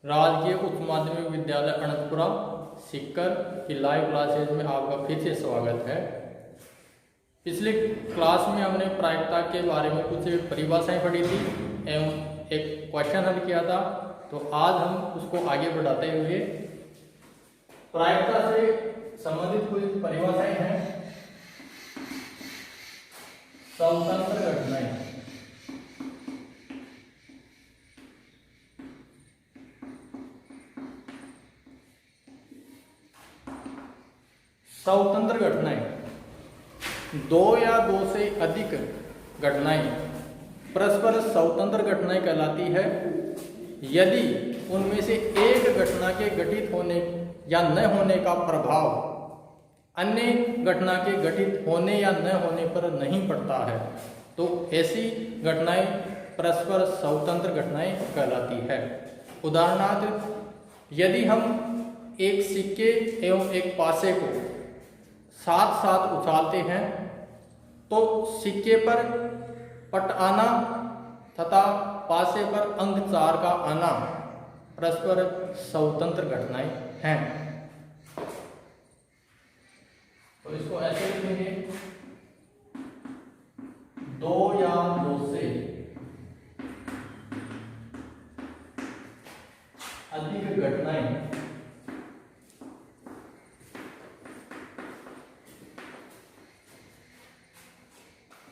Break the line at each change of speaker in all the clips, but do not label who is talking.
राजकीय उच्च माध्यमिक विद्यालय अनंतपुरा सीकर की लाइव क्लासेज में आपका फिर से स्वागत है। पिछले क्लास में हमने प्रायिकता के बारे में कुछ परिभाषाएं पढ़ी थी एवं एक क्वेश्चन हल किया था। तो आज हम उसको आगे बढ़ाते हुए प्रायिकता से संबंधित कुछ परिभाषाएं हैं। स्वतंत्र घटनाएं, स्वतंत्र घटनाएं दो या दो से अधिक घटनाएं परस्पर स्वतंत्र घटनाएं कहलाती है यदि उनमें से एक घटना के घटित होने या न होने का प्रभाव अन्य घटना के घटित होने या न होने पर नहीं पड़ता है तो ऐसी घटनाएं परस्पर स्वतंत्र घटनाएं कहलाती है। उदाहरणार्थ, यदि हम एक सिक्के एवं एक पासे को साथ साथ उछालते हैं तो सिक्के पर पट आना तथा पासे पर अंक 4 का आना परस्पर स्वतंत्र घटनाएं हैं। तो इसको ऐसे लिखेंगे, दो या दो से अधिक घटनाएं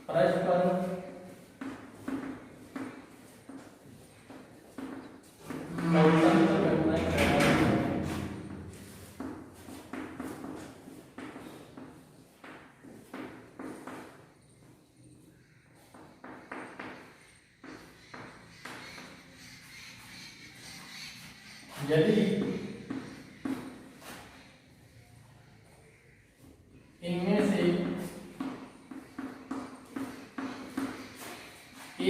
परस्पर स्वतंत्र घटनाएं कहलाती हैं। यदि इनमें से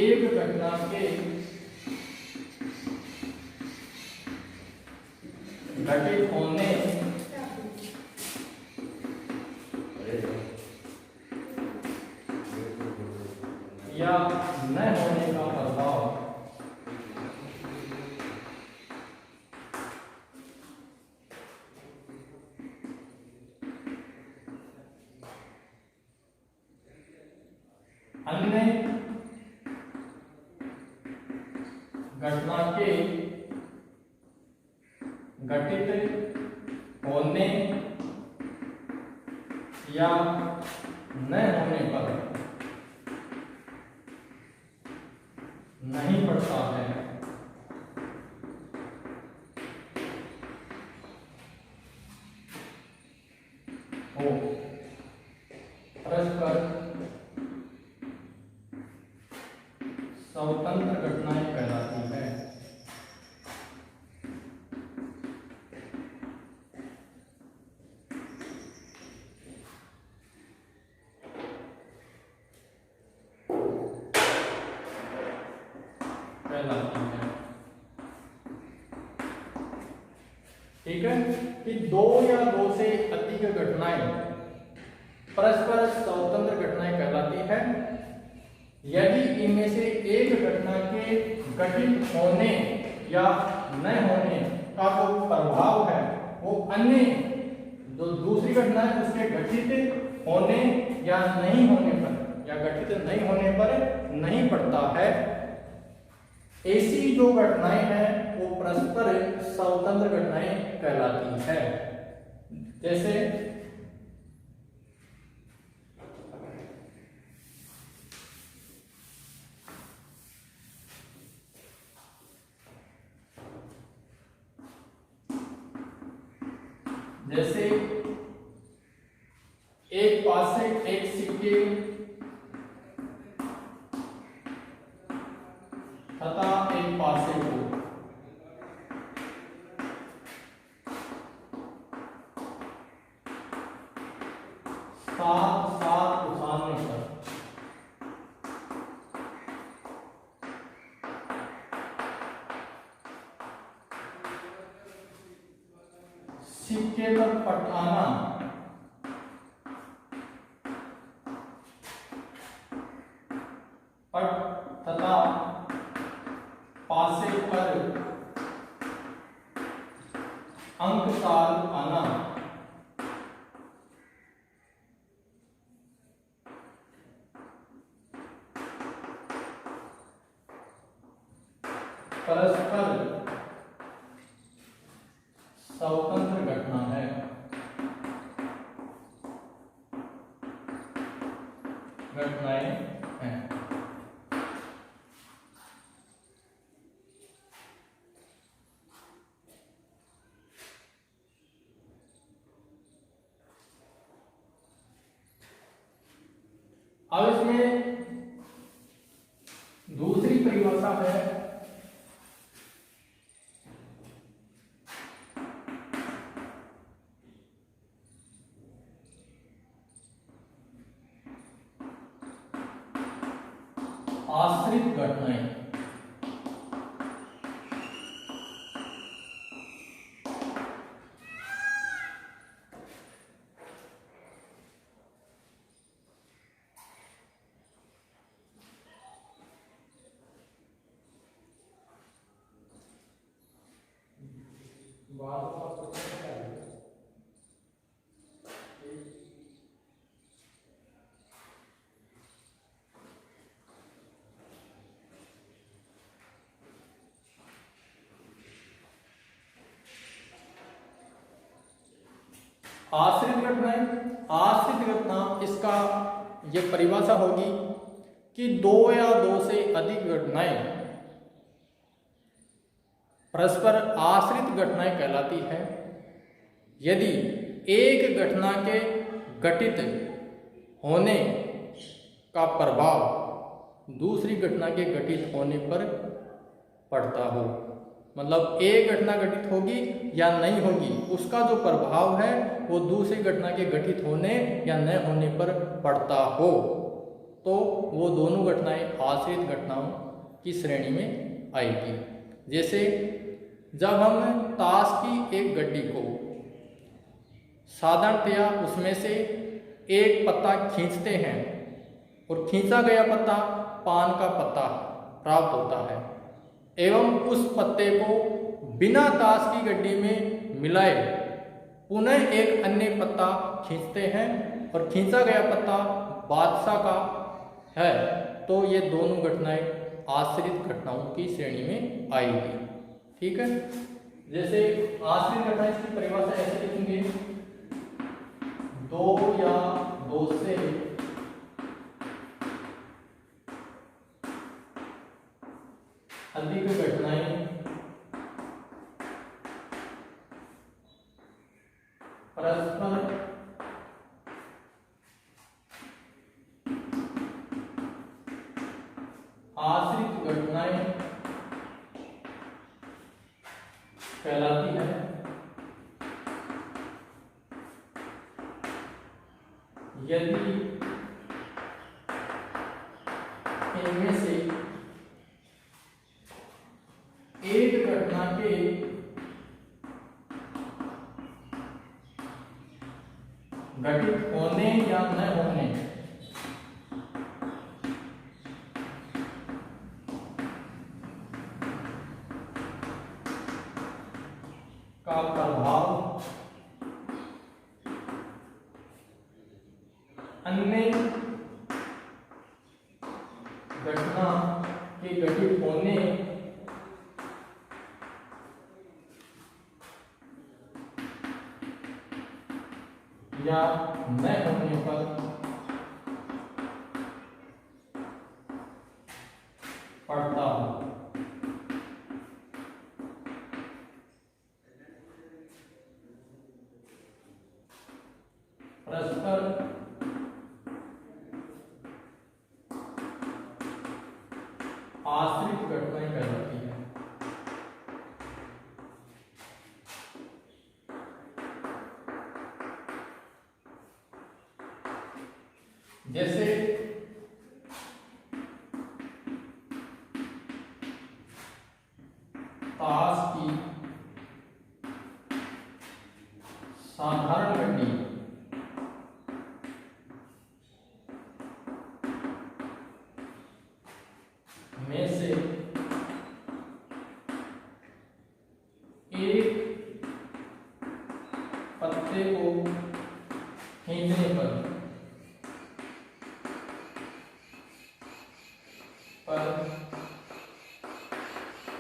एक घटना के घटित होने या न होने का प्रभाव अन्य घटना के घटित होने या न होने पर नहीं पड़ता है वो परस्पर स्वतंत्र घटनाएं कहलाती है। ठीक है कि दो या दो से अधिक घटनाएं परस्पर स्वतंत्र घटनाएं कहलाती है यदि इनमें से एक घटना के घटित होने या न होने का जो प्रभाव है वो अन्य जो दूसरी घटना है उसके घटित होने या नहीं होने पर या घटित नहीं होने पर नहीं पड़ता है। ऐसी जो घटनाएं हैं वो परस्पर स्वतंत्र घटनाएं कहलाती है। जैसे जैसे एक पासे एक सिक्के तथा एक पासे को साथ साथ उछालने पर सिक्के पर पट आना पट तथा पासे पर अंकशाल आना, परस्पर स्वतंत्र घटना है। घटनाएं हैं। अब इसमें दूसरी परिभाषा है आश्रित घटनाएं। आश्रित घटना इसका ये परिभाषा होगी कि दो या दो से अधिक घटनाएं परस्पर आश्रित घटनाएं कहलाती है यदि एक घटना के घटित होने का प्रभाव दूसरी घटना के घटित होने पर पड़ता हो। मतलब एक घटना घटित होगी या नहीं होगी, उसका जो प्रभाव है वो दूसरी घटना के घटित होने या न होने पर पड़ता हो, तो वो दोनों घटनाएं आश्रित घटनाओं की श्रेणी में आएगी। जैसे जब हम ताश की एक गड्डी को साधारणतया उसमें से एक पत्ता खींचते हैं और खींचा गया पत्ता पान का पत्ता प्राप्त होता है एवं उस पत्ते को बिना ताश की गड्डी में मिलाए पुनः एक अन्य पत्ता खींचते हैं और खींचा गया पत्ता बादशाह का है, तो ये दोनों घटनाएं आश्रित घटनाओं की श्रेणी में आएगी। ठीक है, जैसे आश्रित घटना इसकी परिभाषा ऐसे लिखेंगे, दो या दो से अधिक घटनाएं परस्पर आश्रित घटनाएं कहलाती है यदि इनमें से एक घटना के घटित होने या न होने का प्रभाव अन्य घटना के घटित होने या न होने पर पड़ता हो। परस्पर आश्रित घटनाएं कहलाती है। जैसे ताश की साधारण गड्डी में से एक पत्ते को खींचने पर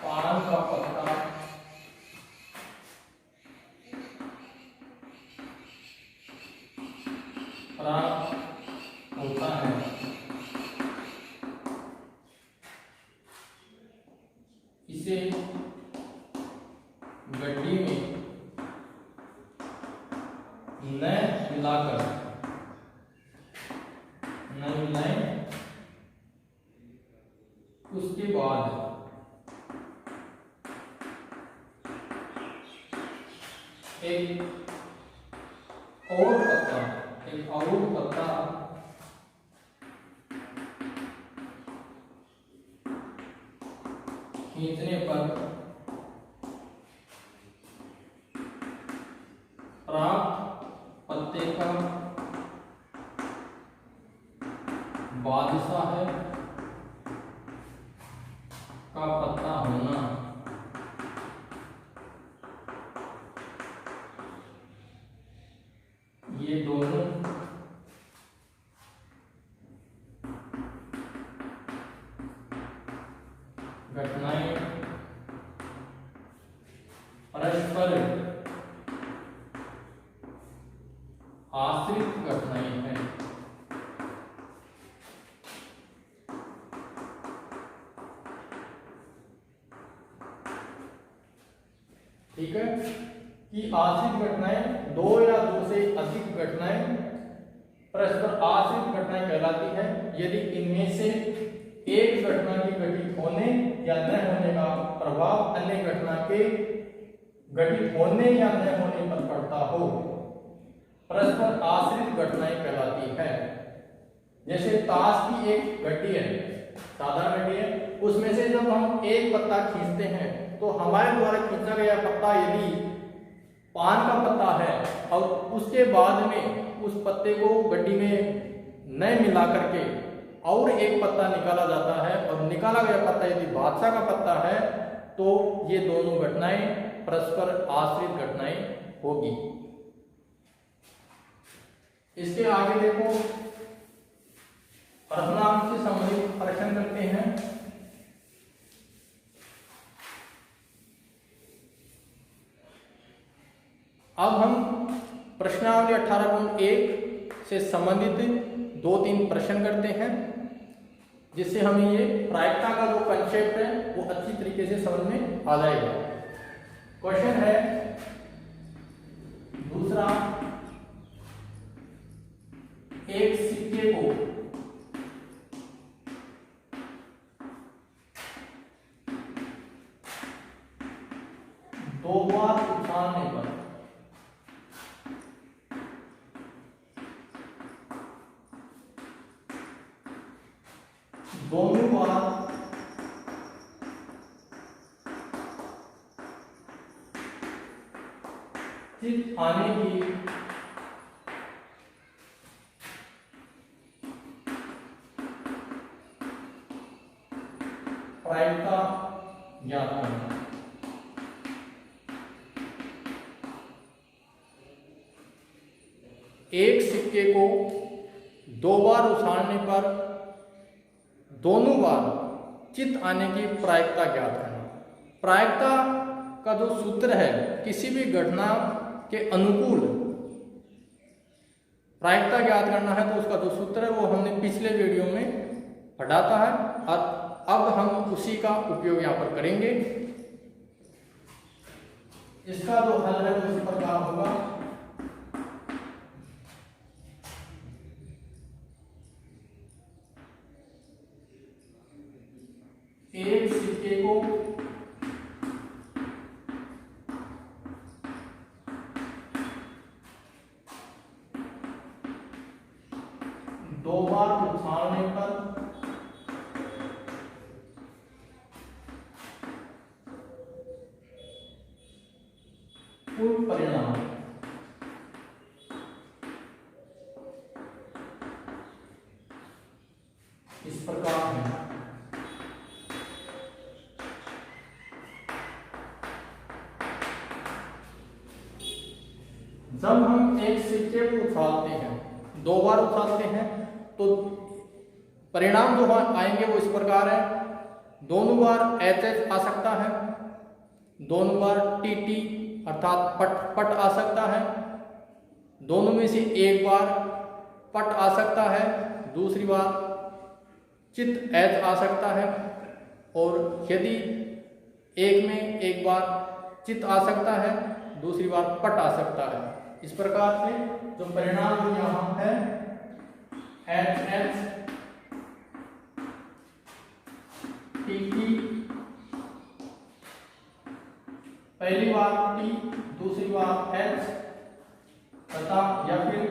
पान का पत्ता प्राप्त होता है। इसे गड्डी में न मिलाएं, उसके बाद एक और पत्ता खींचने पर प्राप्त पत्ते का बादशाह का पत्ता होना। ये दोनों घटनाएं परस्पर आश्रित घटनाएं हैं। ठीक है कि आश्रित घटनाएं, दो या दो से अधिक घटनाएं परस्पर आश्रित घटनाएं कहलाती है यदि इनमें से एक घटना की घटित होने या न होने का प्रभाव अन्य घटना के घटित होने या न होने पर पड़ता हो, परस्पर आश्रित घटनाएं कहलाती है। जैसे ताश की एक घटी है, साधारण घटी है, उसमें से जब हम एक पत्ता खींचते हैं तो हमारे द्वारा खींचा गया पत्ता यदि पान का पत्ता है और उसके बाद में उस पत्ते को गड्डी में न मिला करके और एक पत्ता निकाला जाता है और निकाला गया पत्ता यदि बादशाह का पत्ता है तो ये दोनों घटनाएं परस्पर आश्रित घटनाएं होगी। इसके आगे देखो, सर्वनाम से संबंधित प्रश्न करते हैं। अब हम प्रश्नावली 18.1 से संबंधित 2-3 प्रश्न करते हैं जिससे हमें ये प्रायिकता का जो कंसेप्ट है वो अच्छी तरीके से समझ में आ जाएगा। क्वेश्चन है दूसरा, एक सिक्के को दो बार उछालने पर दोनों बार चित आने की प्रायिकता ज्ञात करना। एक सिक्के को दो बार उछालने पर दोनों बार चित आने की प्रायिकता ज्ञात करना। प्रायिकता का जो सूत्र है, किसी भी घटना के अनुकूल प्रायिकता ज्ञात करना है तो उसका जो सूत्र है वो हमने पिछले वीडियो में पढ़ा था है और अब हम उसी का उपयोग यहाँ पर करेंगे। इसका जो हल है वो इस प्रकार होगा। एक सिक्के को दो बार उछालने पर कुल परिणाम इस प्रकार है। जब हम एक सिक्के को उछालते हैं, 2 बार उछालते हैं, तो परिणाम जो आएंगे वो इस प्रकार है। दोनों बार एच एच आ सकता है, दोनों बार टी टी अर्थात पट पट आ सकता है, दोनों में से एक बार पट आ सकता है, दूसरी बार चित एच आ सकता है, और यदि एक में एक बार चित आ सकता है, दूसरी बार पट आ सकता है। इस प्रकार से जो परिणाम यहाँ है एच एच टी टी, पहली बार टी दूसरी बार एच तथा या फिर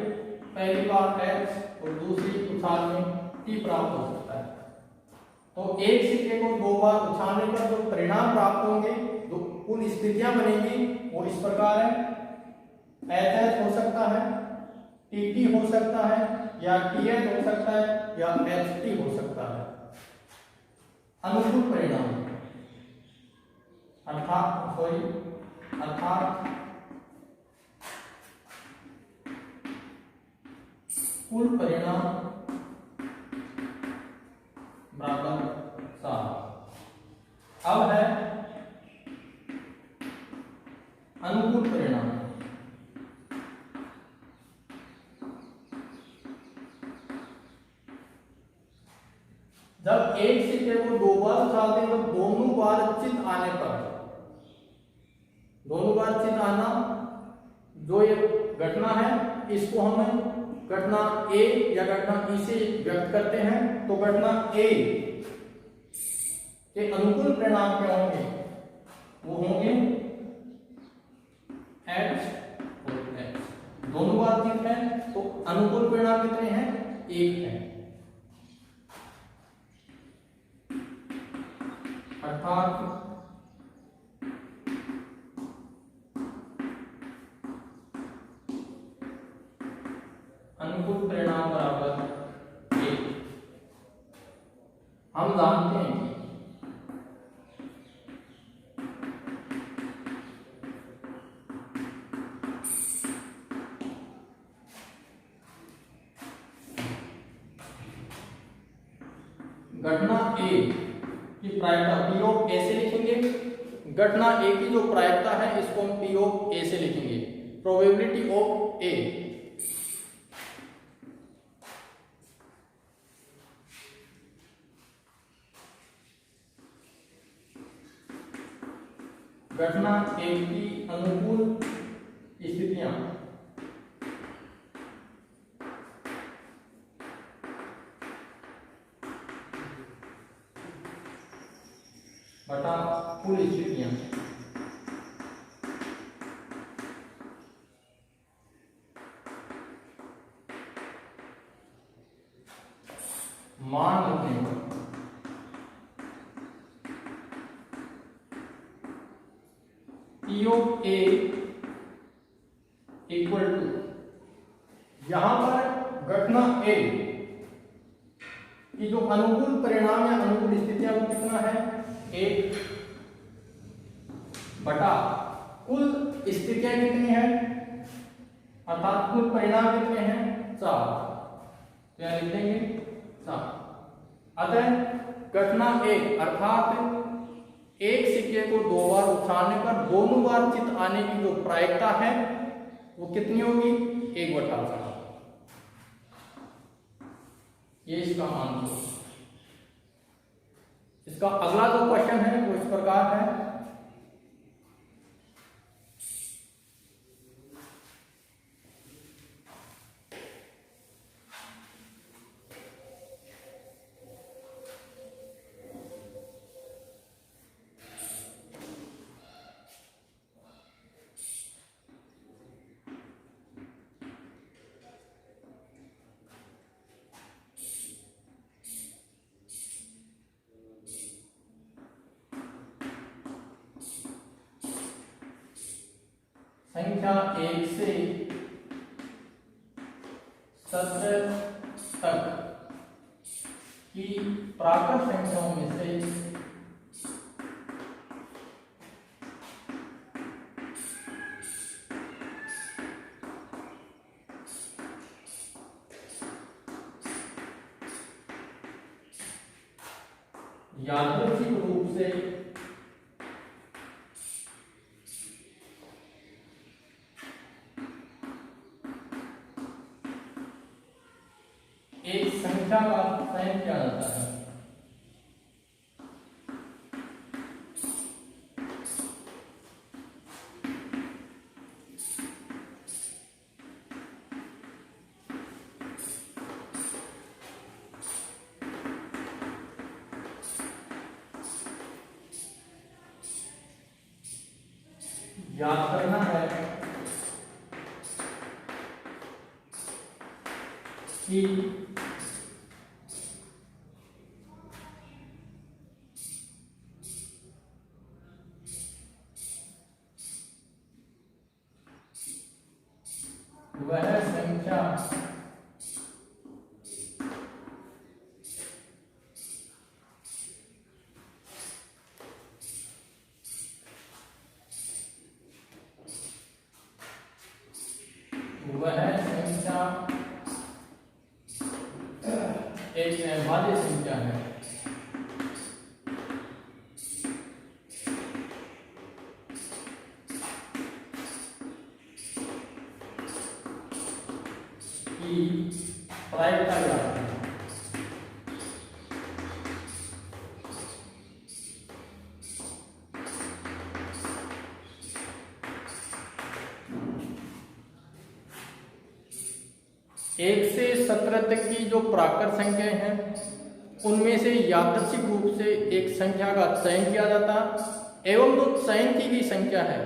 पहली बार एच और दूसरी उछाल में टी प्राप्त हो सकता है। तो एक सिक्के को 2 बार उछालने पर जो परिणाम प्राप्त होंगे, जो कुल स्थितियां बनेंगी वो इस प्रकार है। एच एच हो सकता है, टी टी हो सकता है, या टी एच हो सकता है, या एच टी हो सकता है। अनुकूल परिणाम अर्थात कुल परिणाम बराबर 7। अब है अनुकूल परिणाम। जब एक सिक्के को 2 बार उछालते हैं तो दोनों बार चित आने पर, दोनों बार चित आना, जो ये घटना है इसको हम घटना ए या घटना ई से व्यक्त करते हैं। तो घटना ए के अनुकूल परिणाम क्या होंगे? वो होंगे एच और एच, दोनों बार चित है तो अनुकूल परिणाम कितने हैं? 1 है। अर्थात अनुकूल परिणाम बराबर 1। हम जानते हैं कि घटना ए की प्रायिकता पी ऑफ ए से लिखेंगे। घटना ए की जो प्रायिकता है इसको हम पी ऑफ ए से लिखेंगे, प्रोबेबिलिटी ऑफ ए। घटना ए की अनुकूल स्थितियां बटा कुल स्थितियां। मान रखने पर P of A equal to, यहां पर घटना A की जो अनुकूल परिणाम या अनुकूल स्थितियां वो कितना है? 1 बटा कुल स्थितियां कितनी है, अर्थात कुल परिणाम कितने हैं? 4। तो यहां लिख देंगे 4। अतः घटना एक अर्थात एक सिक्के को 2 बार उछालने पर दोनों बार चित आने की जो प्रायिकता है वो कितनी होगी? 1/4। ये इसका मान होगा। इसका अगला जो क्वेश्चन है वो इस प्रकार है। संख्या 1 से 17 तक की प्राकृत संख्याओं में से यादृच्छिक रूप से एक संख्या का चयन किया जाता है। याद करना है कि वह संख्या एक अभाज्य संख्या है। की प्रायिकता ज्ञात है। एक से 17 तक की जो प्राकृत संख्याएं हैं उनमें से यादृच्छिक रूप से एक संख्या का चयन किया जाता एवं जो चयन की गई संख्या है,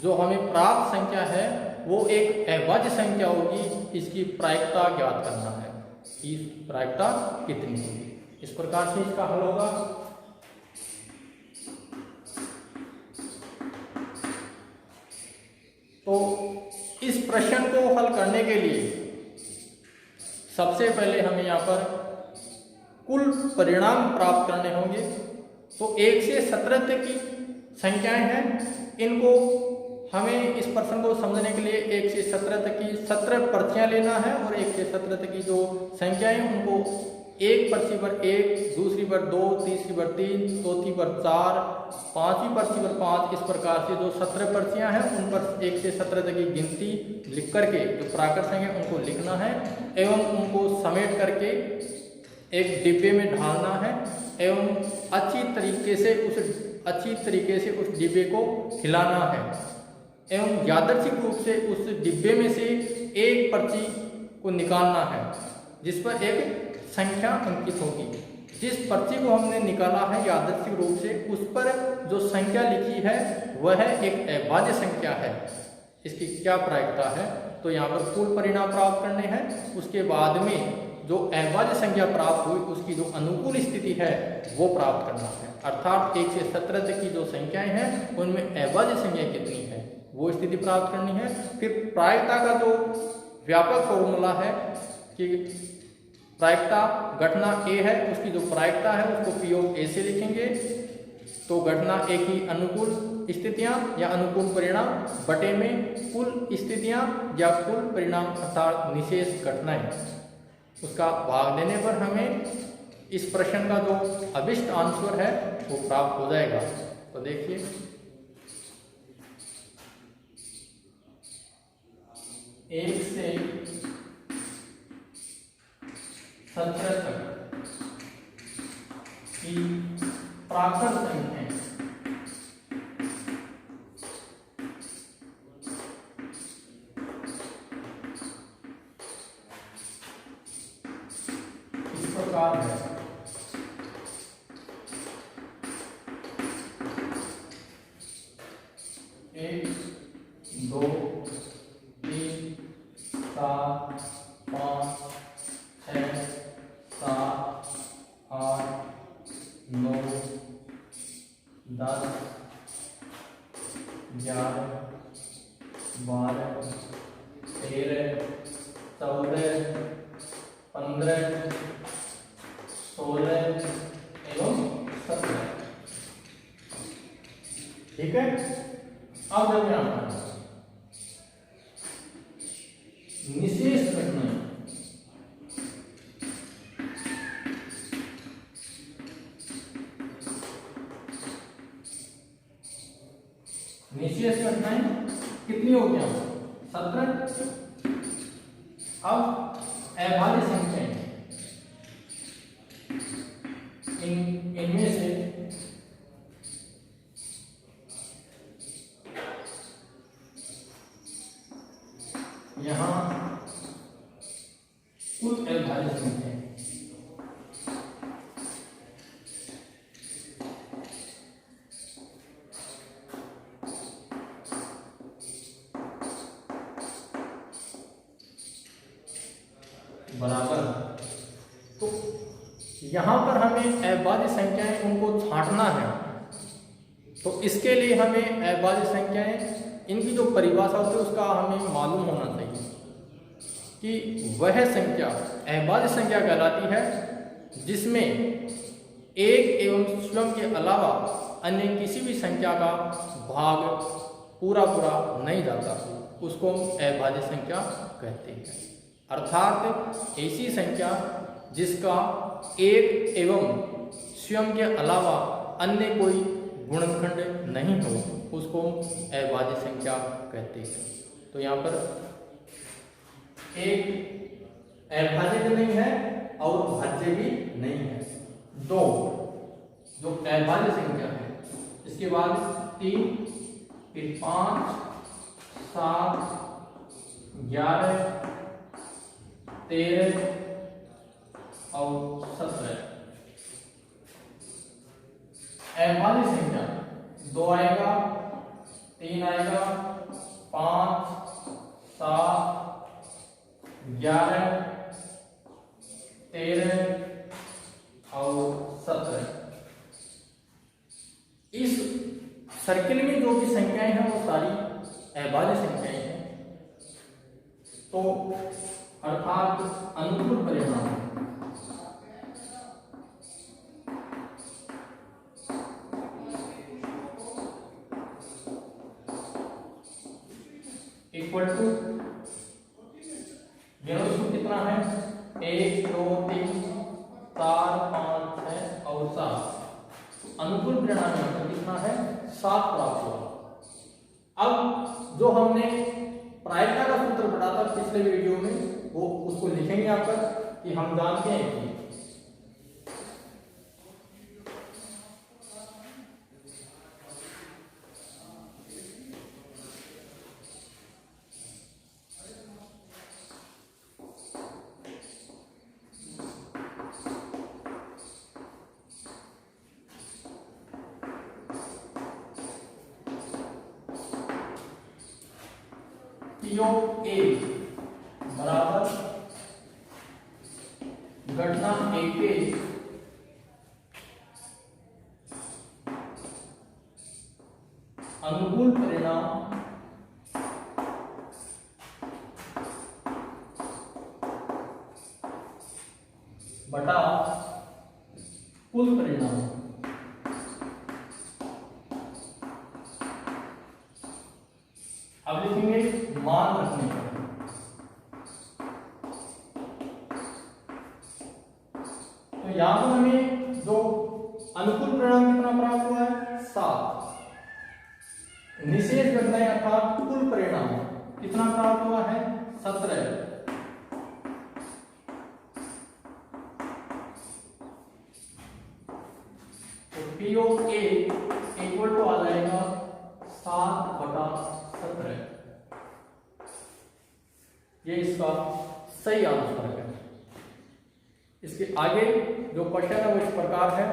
जो हमें प्राप्त संख्या है, वो एक अभाज्य संख्या होगी। इसकी प्रायिकता ज्ञात करना है कि प्रायिकता कितनी होगी। इस प्रकार से इसका हल होगा। तो इस प्रश्न को हल करने के लिए सबसे पहले हमें यहाँ पर कुल परिणाम प्राप्त करने होंगे। तो 1 से 17 तक की संख्याएं हैं, इनको हमें इस प्रश्न को समझने के लिए 1 से 17 तक की 17 पर्चियां लेना है और 1 से 17 तक की जो संख्याएं उनको एक पर्ची पर 1, दूसरी पर 2, तीसरी पर 3, चौथी पर 4, पांचवी पर्ची पर 5, इस प्रकार से जो 17 पर्चियां हैं उन पर 1 से 17 तक की गिनती लिख करके जो प्राकृत संख्या उनको लिखना है एवं उनको समेट करके एक डिब्बे में ढालना है एवं अच्छी तरीके से उस डिब्बे को हिलाना है एवं यादृच्छिक रूप से उस डिब्बे में से एक पर्ची को निकालना है जिस पर एक संख्या अंकित होगी। जिस पर्ची को हमने निकाला है यादृच्छिक रूप से, उस पर जो संख्या लिखी है वह एक अभाज्य संख्या है। इसकी क्या प्रायिकता है, तो यहाँ पर कुल परिणाम प्राप्त करने हैं। उसके बाद में जो अभाज्य संख्या प्राप्त हुई उसकी जो अनुकूल स्थिति है वो प्राप्त करना है। अर्थात 1 से 17 तक की जो संख्याएं हैं उनमें अभाज्य संख्या कितनी है वो स्थिति प्राप्त करनी है। फिर प्रायिकता का जो व्यापक फॉर्मूला है कि प्रायिकता घटना ए है, उसकी जो प्रायिकता है उसको P ऑफ A से लिखेंगे। तो घटना ए की अनुकूल स्थितियां या अनुकूल परिणाम बटे में कुल स्थितियां या कुल परिणाम अर्थात निशेष घटनाएं, उसका भाग देने पर हमें इस प्रश्न का जो अभिष्ट आंसर है वो प्राप्त हो जाएगा। तो देखिए एक से 17 तक की प्राकृत संख्या इस प्रकार है। 1, 2, 3, 4, 5, 6, 7, 8, 9, 10, 11, 12, 13, 14, 15, 16 एवं 17। ठीक है। अब जब यहाँ पर निशेष घटनाएं निशेष घटनाएं कितनी हो गया? 17। अब अभाज्य संख्याएं इनमें से यहां कुल अभाज्य संख्याएं बराबर, तो यहां पर हमें अभाज्य संख्याएं उनको छांटना है। तो इसके लिए हमें अभाज्य संख्याएं इनकी जो परिभाषा होती है उसका हमें मालूम होना चाहिए कि वह संख्या अभाज्य संख्या कहलाती है जिसमें एक एवं स्वयं के अलावा अन्य किसी भी संख्या का भाग पूरा नहीं जाता, उसको हम अभाज्य संख्या कहते हैं। अर्थात ऐसी संख्या जिसका एक एवं स्वयं के अलावा अन्य कोई गुणनखंड नहीं हो उसको हम अभाज्य संख्या कहते हैं। तो यहाँ पर एक अभाज्य भी नहीं है और भाज्य भी नहीं है। 2 जो अभाज्य संख्या है, इसके बाद 3, फिर 5, 7, 11, 13 और 17। अभाज्य संख्या 2 आएगा, 3 आएगा, 5, 7, 11, 13 और 17। इस सर्किल में जो भी संख्याएं हैं वो सारी अभाज्य संख्याएं हैं। तो अर्थात अनुकूल परिणाम इक्वल टू कितना है? 1, 2, 3, 4, 5, 6 और 7। अनुकूल परिणाम यहाँ पर कितना है? 7 प्राप्त हुआ। अब जो हमने प्रायिकता का सूत्र पढ़ा था पिछले वीडियो में, वो उसको लिखेंगे यहाँ पर कि हम जानते हैं कि PO A बराबर घटना A के अनुकूल परिणाम बटा कुल परिणाम। अब लिखेंगे मान रखने का। तो यहां पर हमें जो अनुकूल परिणाम कितना प्राप्त हुआ है? 7। निशेष घटनाएं अर्थात कुल परिणाम कितना प्राप्त हुआ है? 17। तो PO A इक्वल टू आ जाएगा 7/17। ये इसका सही आंसर है। इसके आगे जो क्वेश्चन है वो इस प्रकार है।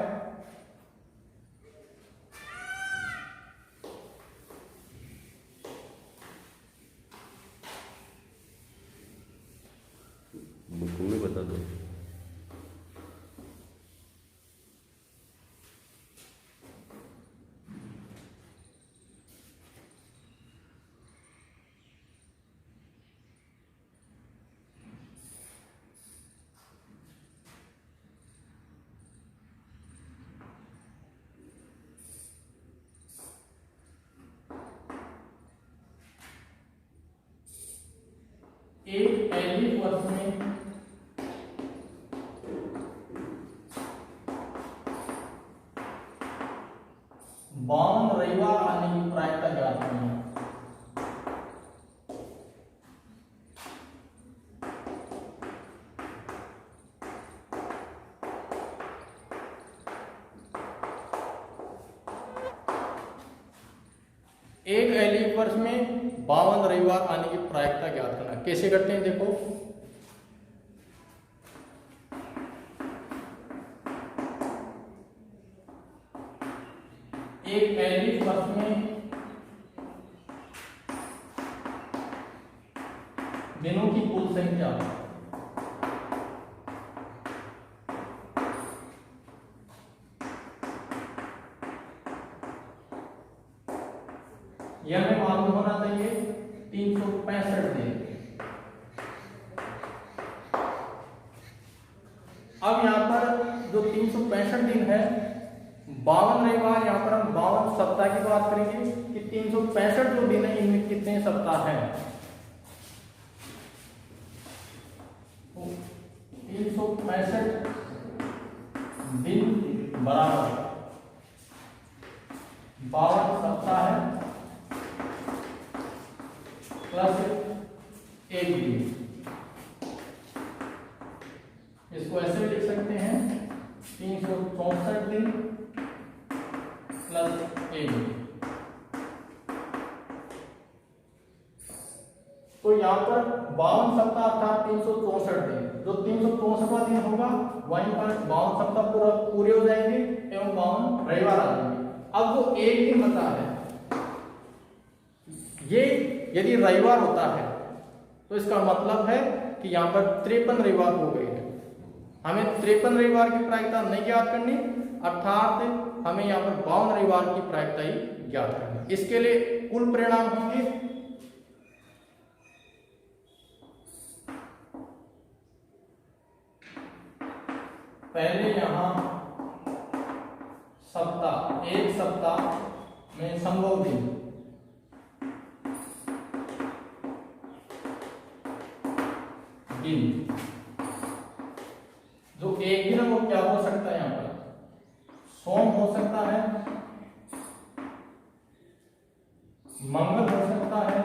बुक में बता दो।
एक पहली वर्ष में 12 52 रविवार आने की प्रायिकता ज्ञात करनी है। एक एलिफ वर्ष में 52 रविवार आने की प्रायिकता ज्ञात करना। कैसे करते हैं देखो, एक एलिफ वर्ष में दिनों की कुल संख्या यह हमें मालूम होना चाहिए 365 दिन। अब यहाँ पर जो 365 दिन है, 52 रविवार, यहाँ पर हम 52 सप्ताह की बात करेंगे कि 365 जो दिन है इनमें कितने सप्ताह हैं। 365 दिन बराबर 52 सप्ताह है प्लस 1 दिन। इसको ऐसे लिख सकते हैं 364 दिन प्लस 1 दिन। तो यहाँ पर 52 सप्ताह अर्थात 364 दिन, जो 364वां दिन होगा वहीं पर 52 सप्ताह पूरे हो जाएंगे एवं 52 रविवार आ जाएंगे। अब जो 1 दिन बचा है, ये यदि रविवार होता है तो इसका मतलब है कि यहाँ पर 53 रविवार हो गए हैं। हमें 53 रविवार की प्रायिकता नहीं ज्ञात करनी, अर्थात हमें यहाँ पर 52 रविवार की प्रायिकता ही ज्ञात करनी। इसके लिए कुल परिणाम होंगे पहले यहाँ सप्ताह, एक सप्ताह में संभव दिन जो एक दिन है वो क्या हो सकता है, यहाँ पर सोम हो सकता है, मंगल हो सकता है,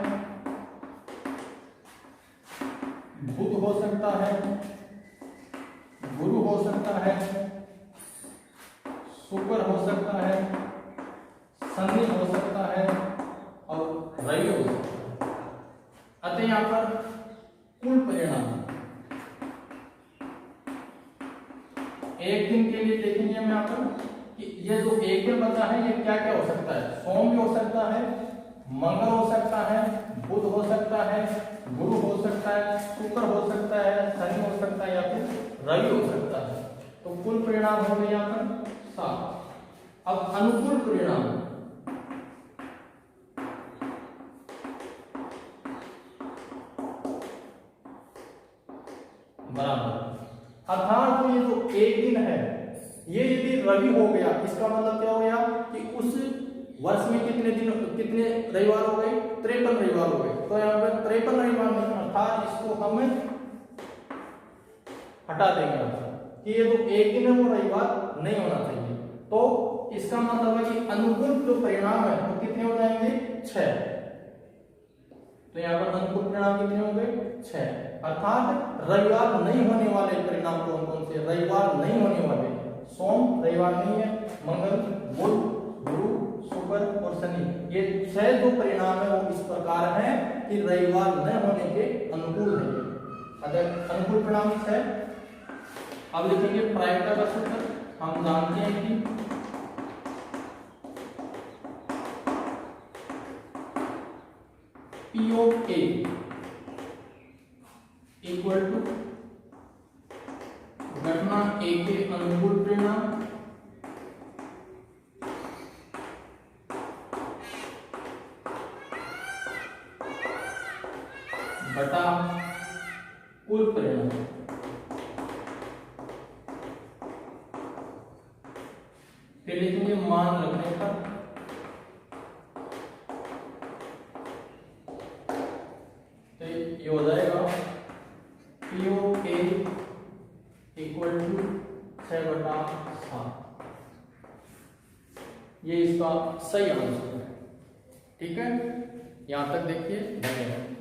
बुध हो सकता है, गुरु हो सकता है, शुक्र हो सकता है, शनि हो सकता है और रवि हो सकता है। अतः यहाँ पर कुल परिणाम एक दिन के लिए देखेंगे हम यहाँ पर कि ये जो एक दिन बचा है ये क्या क्या हो सकता है। सोम भी हो सकता है, मंगल हो सकता है, बुध हो सकता है, गुरु हो सकता है, शुक्र हो सकता है, शनि हो सकता है या फिर रवि हो सकता है। तो कुल परिणाम हो गए यहाँ पर 7। अब अनुकूल परिणाम बराबर, अर्थात ये जो एक दिन है ये यदि रवि हो गया, इसका मतलब क्या हो गया कि उस वर्ष में कितने दिन, कितने रविवार हो गए, 53 रविवार हो गए। तो यहाँ पर 53 रविवार में अर्थात इसको हम हटा देंगे कि ये जो एक दिन है वो रविवार नहीं होना चाहिए। तो इसका मतलब है कि अनुकूल जो परिणाम है वो कितने हो जाएंगे, 6। तो यहाँ पर अनुकूल परिणाम कितने हो गए, 6। अर्थात रविवार नहीं होने वाले परिणाम कौन कौन से, रविवार नहीं होने वाले, सोम रविवार नहीं है, मंगल, बुध, गुरु, शुक्र और शनि, ये 6 जो परिणाम है वो इस प्रकार है कि रविवार न होने के अनुकूल है। अगर अनुकूल परिणाम 6। अब लिखेंगे प्रायिकता का सूत्र। हम जानते हैं कि P of A equal to घटना A के अनुकूल परिणाम बटा कुल परिणाम। फिर लिखेंगे मान रखने का तो ये हो जाएगा P of A equal to 6/7। ये इसका सही आंसर है। ठीक है, यहां तक देखिए, धन्यवाद।